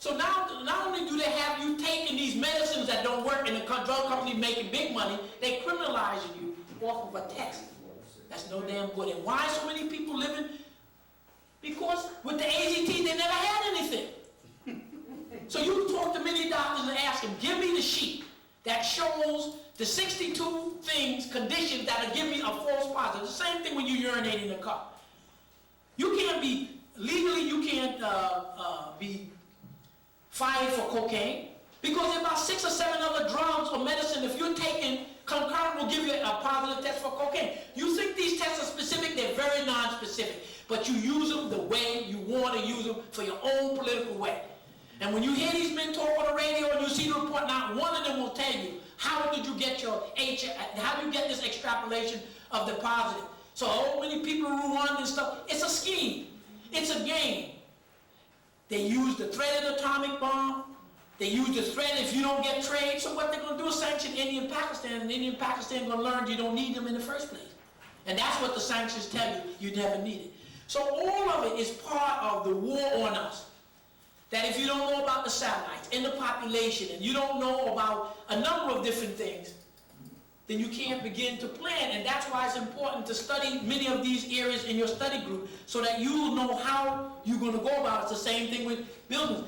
So now, not only do they have you taking these medicines that don't work and the drug company making big money, they criminalizing you off of a test. That's no damn good. And why so many people living? Because with the AZT, they never had anything. So you talk to many doctors and ask them, give me the sheet that shows the 62 things, conditions that'll give me a false positive. The same thing when you urinate in the car. You can't be, legally you can't be fired for cocaine, because there are about 6 or 7 other drugs or medicine, if you're taking concurrent, will give you a positive test for cocaine. You think these tests are specific? They're very non-specific. But you use them the way you want to use them for your own political way. And when you hear these men talk on the radio and you see the report, not one of them will tell you, how did you get your how do you get this extrapolation of the positive? So many people who run and stuff, it's a scheme. It's a game. They use the threat of the atomic bomb. They use the threat if you don't get trade. So what they're going to do is sanction India and Pakistan, and India and Pakistan are going to learn you don't need them in the first place. And that's what the sanctions tell you never need it. So all of it is part of the war on us. That if you don't know about the satellites and the population, and you don't know about a number of different things, then you can't begin to plan. And that's why it's important to study many of these areas in your study group, so that you will know how you're going to go about it. It's the same thing with buildings.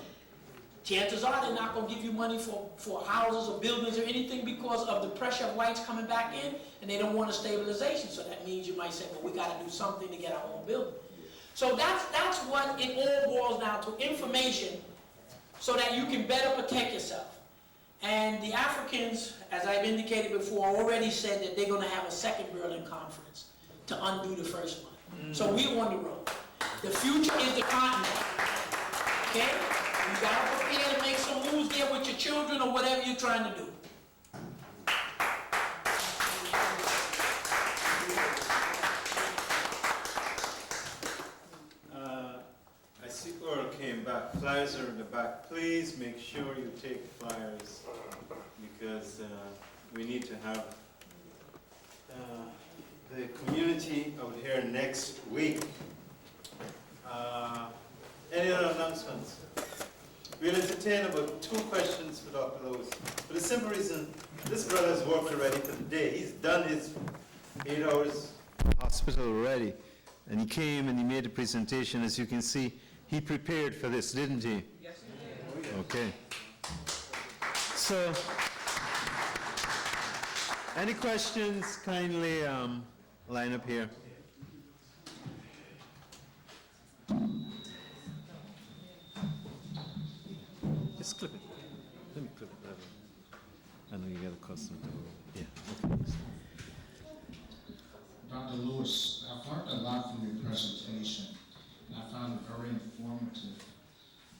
Chances are they're not going to give you money for houses or buildings or anything because of the pressure of whites coming back in, and they don't want a stabilization. So that means you might say, well, we got to do something to get our own building. So that's what it all boils down to, information, so that you can better protect yourself. And the Africans, as I've indicated before, already said that they're going to have a second Berlin conference to undo the first one. So we're on the road. The future is the continent. Okay? You got to prepare to make some moves there with your children or whatever you're trying to do. I see Earl came back. Flyers are in the back. Please make sure you take flyers, because we need to have the community out here next week. Any other announcements? We'll entertain about 2 questions for Dr. Lewis. For the simple reason, this brother's worked already for the day. He's done his 8 hours hospital already. And he came and he made a presentation. As you can see, he prepared for this, didn't he? Yes, he did. Okay. So, any questions? Kindly line up here. Just clip it. Let me clip it that way. I know you got a custom to yeah. Okay. Dr. Lewis, I've learned a lot from your presentation, and I found it very informative.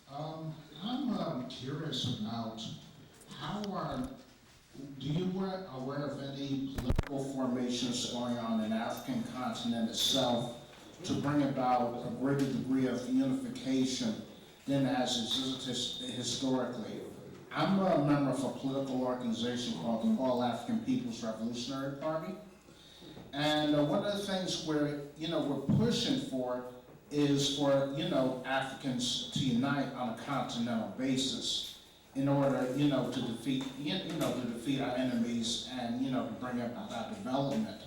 I'm curious about do you aware of any political formations going on in the African continent itself to bring about a greater degree of unification than has existed historically? I'm a member of a political organization called the All African People's Revolutionary Party. And one of the things we're pushing for is for, Africans to unite on a continental basis in order, to defeat our enemies and, to bring about our development.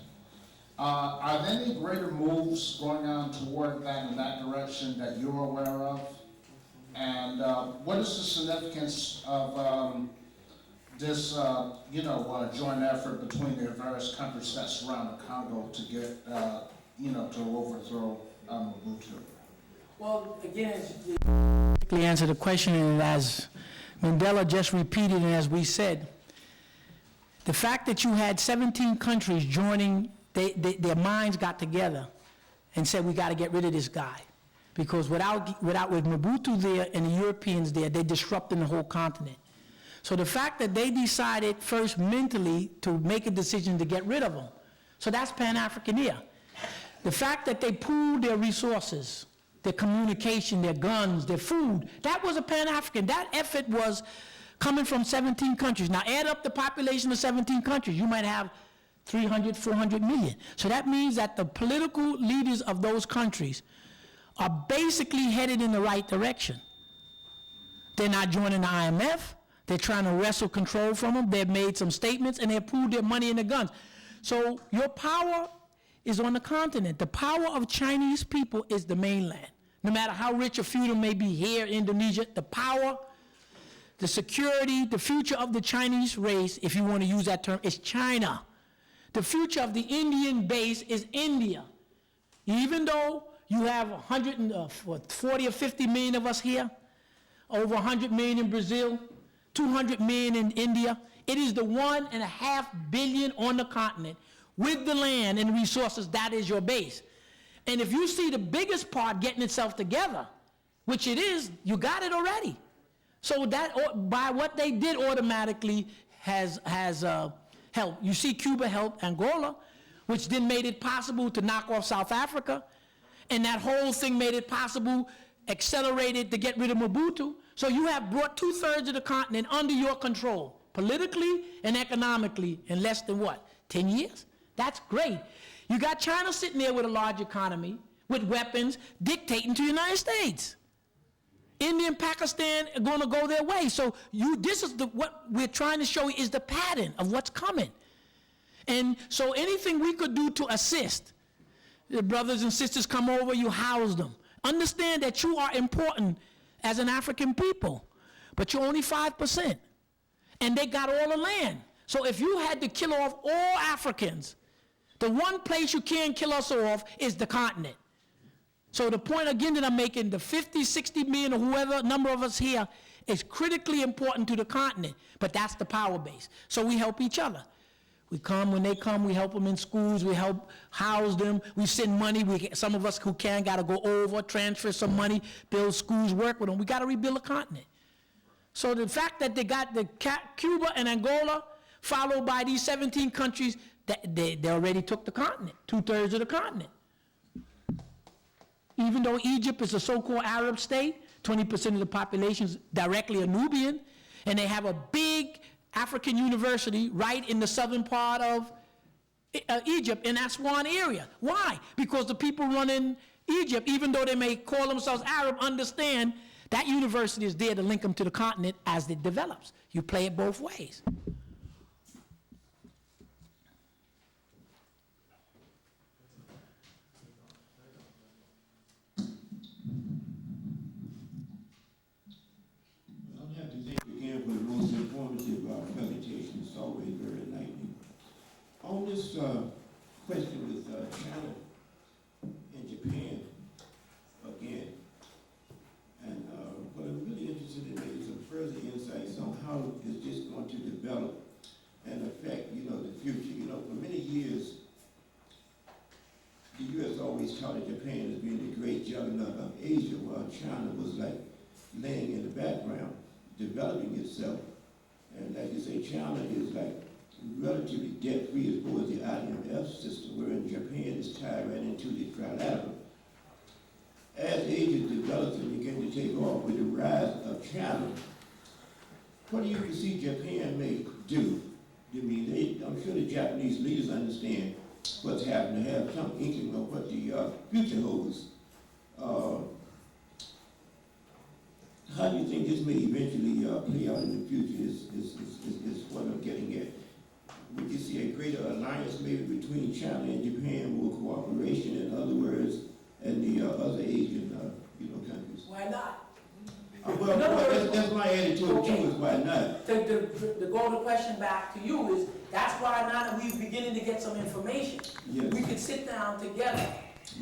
Are there any greater moves going on toward that in that direction that you're aware of? And what is the significance of this, joint effort between the various countries that surround the Congo to get, to overthrow Mobutu? Well, again, to answer the question, and as Mandela just repeated, and as we said, the fact that you had 17 countries joining, their minds got together and said, we got to get rid of this guy. Because with Mobutu there and the Europeans there, they're disrupting the whole continent. So the fact that they decided first mentally to make a decision to get rid of them, so that's Pan-Africaneer. The fact that they pooled their resources, their communication, their guns, their food, that was a Pan-African. That effort was coming from 17 countries. Now add up the population of 17 countries, you might have 300, 400 million. So that means that the political leaders of those countries are basically headed in the right direction. They're not joining the IMF. They're trying to wrestle control from them. They've made some statements, and they approved their money and the guns. So your power is on the continent. The power of Chinese people is the mainland. No matter how rich or feudal may be here in Indonesia, the power, the security, the future of the Chinese race, if you want to use that term, is China. The future of the Indian base is India. Even though you have 140 or 50 million of us here, over 100 million in Brazil, 200 million in India, it is the 1.5 billion on the continent with the land and resources. That is your base. And if you see the biggest part getting itself together, which it is, you got it already. So that, by what they did, automatically has helped. You see Cuba helped Angola, which then made it possible to knock off South Africa, and that whole thing made it possible, accelerated to get rid of Mobutu. So you have brought 2/3 of the continent under your control, politically and economically, in less than what, 10 years? That's great. You got China sitting there with a large economy, with weapons, dictating to the United States. India and Pakistan are going to go their way. So this is what we're trying to show you is the pattern of what's coming. And so anything we could do to assist, the brothers and sisters come over, you house them. Understand that you are important as an African people, but you're only 5%. And they got all the land. So if you had to kill off all Africans, the one place you can't kill us off is the continent. So the point again that I'm making, the 50, 60 million or whoever number of us here is critically important to the continent, but that's the power base. So we help each other. We come, when they come, we help them in schools, we help house them, we send money, some of us who can got to go over, transfer some money, build schools, work with them. We got to rebuild the continent. So the fact that they got the Cuba and Angola, followed by these 17 countries, they already took the continent, 2/3 of the continent. Even though Egypt is a so-called Arab state, 20% of the population is directly a Nubian, and they have a big African university right in the southern part of Egypt, in Aswan area. Why? Because the people running Egypt, even though they may call themselves Arab, understand that university is there to link them to the continent as it develops. You play it both ways. Presentation. It's always very enlightening. On this question with China and Japan, again, and what I'm really interested in is some further insights on how is this going to develop and affect, the future. For many years, the U.S. always touted Japan as being the great juggernaut of Asia, while China was like laying in the background, developing itself. And like you say, China is like relatively debt-free as far as the IMF system, whereas Japan is tied right into the trilateral. As Asia develops and begins to take off with the rise of China, what do you see Japan may do? I'm sure the Japanese leaders understand what's happening, have some inkling of what the future holds. How do you think this may eventually play out in the future is what I'm getting at. Would you see a greater alliance maybe between China and Japan, more cooperation, in other words, and the other Asian countries? Why not? Well, that's my attitude too, is why not? To go the question back to you is, that's why now that we're beginning to get some information, Yes. we could sit down together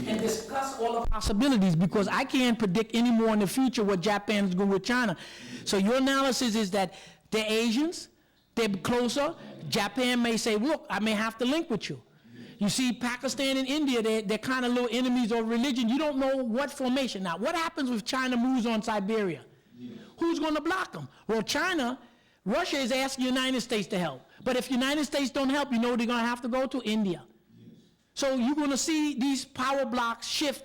and discuss all the possibilities, because I can't predict any more in the future what Japan's doing with China. So your analysis is that they're Asians, they're closer. Japan may say, look, I may have to link with you. You see, Pakistan and India, they're kind of little enemies of religion. You don't know what formation. Now, what happens if China moves on Siberia? Who's going to block them? Well, Russia is asking the United States to help. But if the United States don't help, they're going to have to go to India. So you're going to see these power blocks shift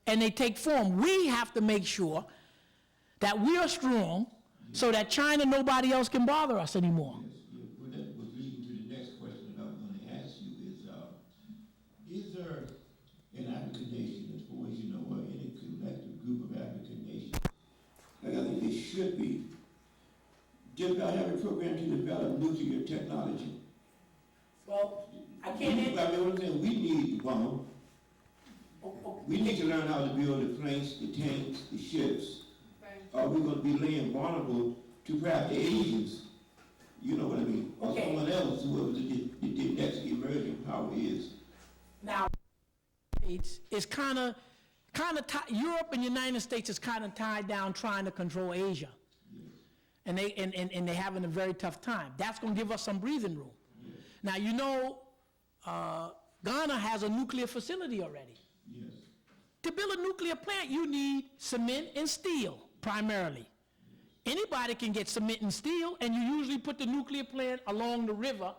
and they take form. We have to make sure that we are strong so that China, nobody else can bother us anymore. Yes. Well, that was leading to the next question I was going to ask you is there an African nation, as far as any collective group of African nations, like I think there should be, just about have a program to develop nuclear technology. Well, I I can't mean, what I'm saying, we need the bomb. answer. We need to learn how to build the planes, the tanks, the ships. Or we're gonna be laying vulnerable to perhaps the Asians. You know what I mean? Or Okay. someone else, whoever the next emerging power is. Now, it's kind of Europe and United States is kind of tied down trying to control Asia, and they're having a very tough time. That's going to give us some breathing room. Now you know, Ghana has a nuclear facility already. Yes. To build a nuclear plant, you need cement and steel primarily. Anybody can get cement and steel, and you usually put the nuclear plant along the river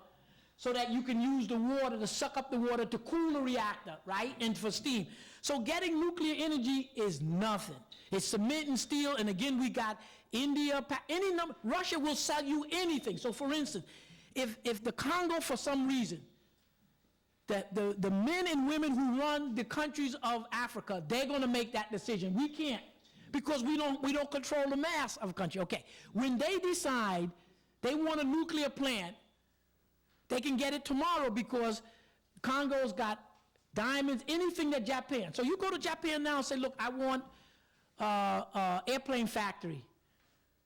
so that you can use the water to suck up the water to cool the reactor, right, and for steam. So getting nuclear energy is nothing. It's cement and steel, and again, we got India, Russia will sell you anything. So for instance, if the Congo, for some reason, the men and women who run the countries of Africa, they're going to make that decision. We can't, because we don't control the mass of a country. Okay, when they decide they want a nuclear plant, they can get it tomorrow because Congo's got diamonds, anything that Japan. So you go to Japan now and say, look, I want airplane factory.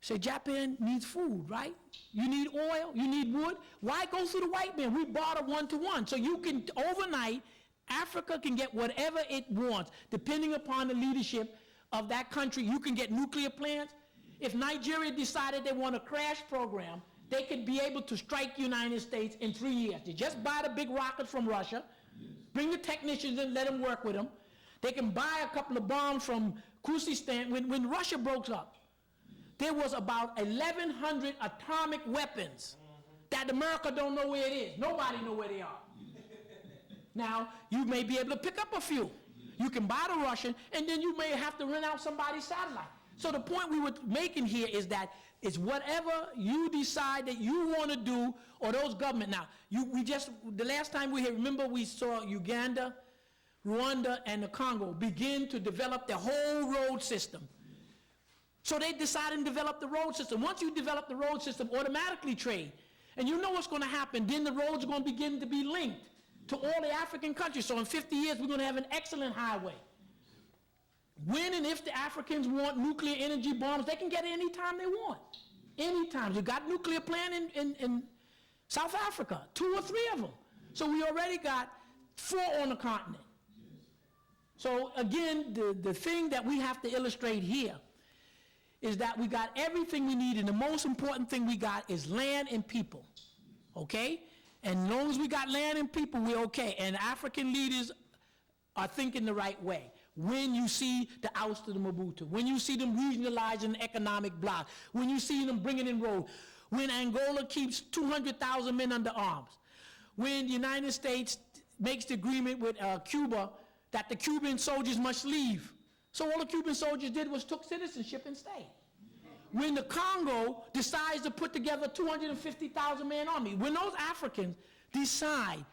Say, Japan needs food, right? You need oil, you need wood. Why go through the white man? We bought a one-to-one. So you can, overnight, Africa can get whatever it wants, depending upon the leadership of that country. You can get nuclear plants. If Nigeria decided they want a crash program, they could be able to strike the United States in 3 years. They just buy the big rockets from Russia, bring the technicians in, let them work with them. They can buy a couple of bombs from Khuzestan. When Russia broke up, there was about 1,100 atomic weapons that America don't know where it is. Nobody know where they are. Now, you may be able to pick up a few. You can buy the Russian, and then you may have to rent out somebody's satellite. So the point we were making here is that it's whatever you decide that you want to do, or those government. Now, the last time we here, remember we saw Uganda, Rwanda, and the Congo begin to develop their whole road system. So they decided to develop the road system. Once you develop the road system, automatically trade. And you know what's going to happen. Then the roads are going to begin to be linked to all the African countries. So in 50 years, we're going to have an excellent highway. When and if the Africans want nuclear energy bombs, they can get it anytime they want. Anytime. You got nuclear plant in South Africa, 2 or 3 of them. So we already got 4 on the continent. So again, the thing that we have to illustrate here is that we got everything we need, and the most important thing we got is land and people, okay? And as long as we got land and people, we're okay. And African leaders are thinking the right way. When you see the oust of the Mobutu, when you see them regionalizing the economic bloc, when you see them bringing in road, when Angola keeps 200,000 men under arms, when the United States makes the agreement with Cuba that the Cuban soldiers must leave. So all the Cuban soldiers did was took citizenship and stayed. When the Congo decides to put together a 250,000 man army, when those Africans decide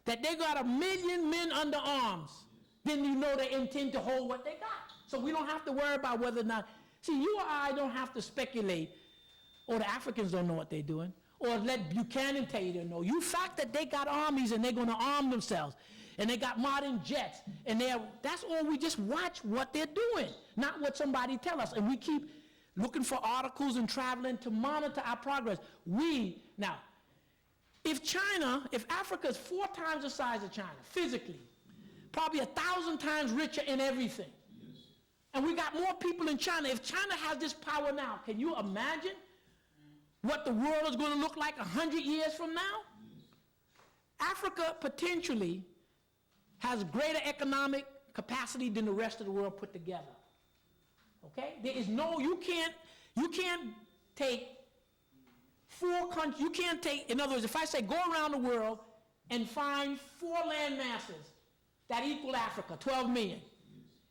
that they got 1 million men under arms, then you know they intend to hold what they got. So we don't have to worry about whether or not, see, you or I don't have to speculate, or the Africans don't know what they're doing, or let Buchanan tell you they know. You fact that they got armies and they're going to arm themselves, and they got modern jets, and that's all. We just watch what they're doing, not what somebody tell us. And we keep looking for articles and traveling to monitor our progress. Now, if Africa is 4 times the size of China, physically, probably 1,000 times richer in everything, and we got more people in China. If China has this power now, can you imagine what the world is going to look like 100 years from now? Africa potentially has greater economic capacity than the rest of the world put together. Okay? There is no, you can't take 4 countries, you can't take, in other words, if I say go around the world and find 4 land masses that equal Africa, 12 million,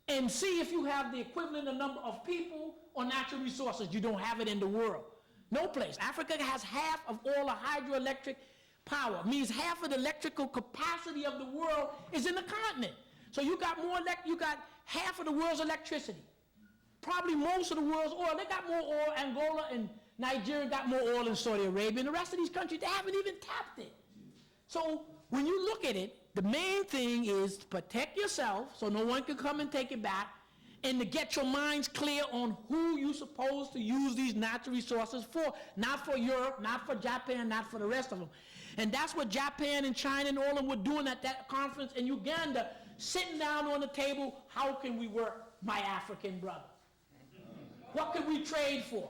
and see if you have the equivalent number of people or natural resources. You don't have it in the world. No place. Africa has half of all the hydroelectric power. Means half of the electrical capacity of the world is in the continent. So you got you got half of the world's electricity. Probably most of the world's oil. They got more oil, Angola and Nigeria got more oil than Saudi Arabia, and the rest of these countries, they haven't even tapped it. So when you look at it, the main thing is to protect yourself so no one can come and take it back, and to get your minds clear on who you're supposed to use these natural resources for. Not for Europe, not for Japan, not for the rest of them. And that's what Japan and China and all of them were doing at that conference in Uganda, sitting down on the table. How can we work, my African brother? What can we trade for?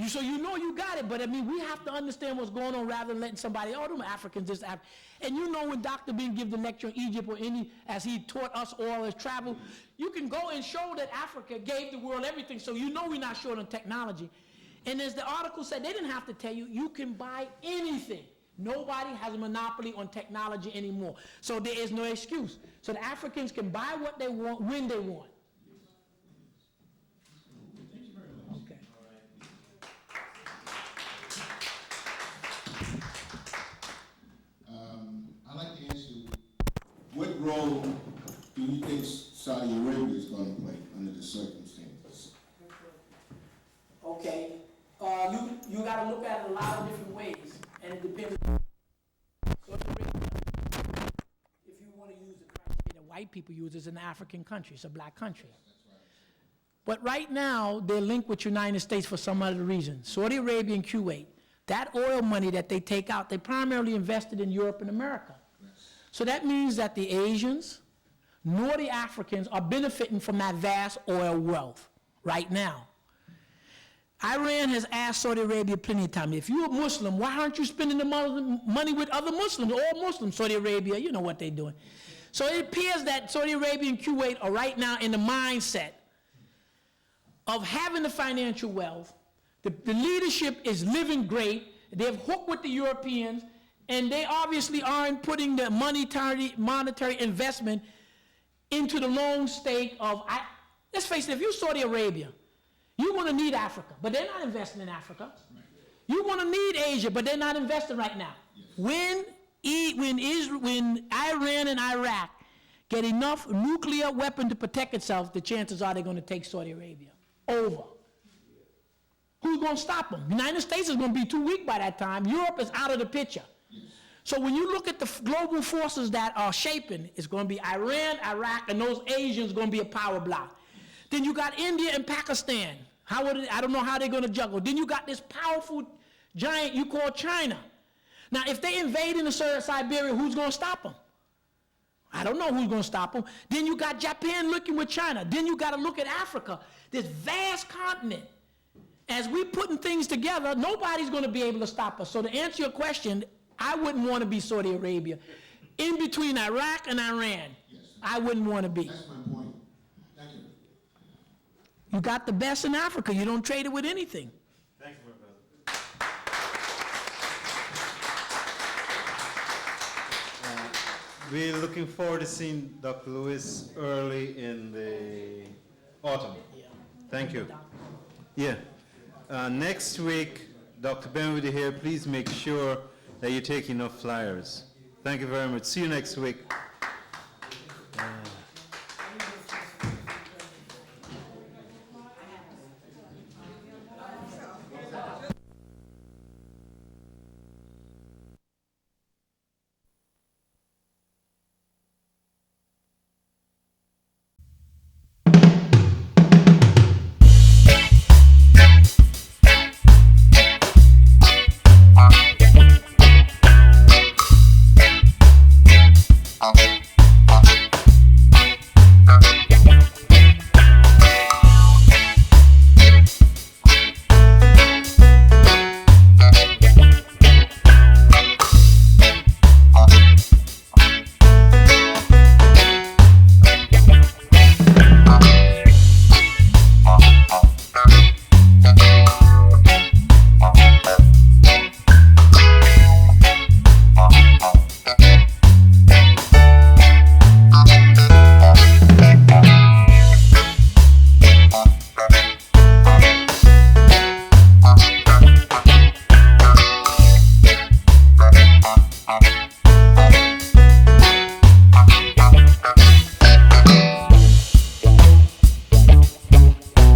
So you know you got it, but I mean, we have to understand what's going on rather than letting somebody, oh, them Africans, this African. And you know when Dr. Bean give the lecture in Egypt or any, as he taught us all his travel, you can go and show that Africa gave the world everything, so you know we're not short on technology. And as the article said, they didn't have to tell you, you can buy anything. Nobody has a monopoly on technology anymore. So there is no excuse. So the Africans can buy what they want, when they want. Okay. I'd like to ask you, what role do you think Saudi Arabia is going to play under the circumstances? Okay. You got to look at it a lot of different ways, and it depends. If you want to use the criteria that white people use, it's an African country, it's a black country. But right now, they're linked with the United States for some other reason. Saudi Arabia and Kuwait, that oil money that they take out, they primarily invested in Europe and America. So that means that the Asians, nor the Africans are benefiting from that vast oil wealth right now. Iran has asked Saudi Arabia plenty of times, if you're a Muslim, why aren't you spending the money with other Muslims, all Muslims? Saudi Arabia, you know what they're doing. So it appears that Saudi Arabia and Kuwait are right now in the mindset of having the financial wealth. The leadership is living great. They've hooked with the Europeans, and they obviously aren't putting the monetary investment into the long stake of, let's face it, if you're Saudi Arabia, you're going to need Africa, but they're not investing in Africa. You're going to need Asia, but they're not investing right now. When Iran and Iraq get enough nuclear weapon to protect itself, the chances are they're going to take Saudi Arabia over. Who's going to stop them? The United States is going to be too weak by that time. Europe is out of the picture. So when you look at the global forces that are shaping, it's going to be Iran, Iraq, and those Asians going to be a power block. Then you got India and Pakistan. I don't know how they're going to juggle. Then you got this powerful giant you call China. Now, if they invade into Siberia, who's going to stop them? I don't know who's going to stop them. Then you got Japan looking with China. Then you got to look at Africa, this vast continent. As we're putting things together, nobody's going to be able to stop us. So to answer your question, I wouldn't want to be Saudi Arabia. In between Iraq and Iran, I wouldn't want to be. That's my point. Thank you. You got the best in Africa. You don't trade it with anything. Thank you, my brother. We're looking forward to seeing Dr. Lewis early in the autumn. Thank you. Yeah. Next week, Dr. Ben will be here. Please make sure that you take enough flyers. Thank you very much. See you next week.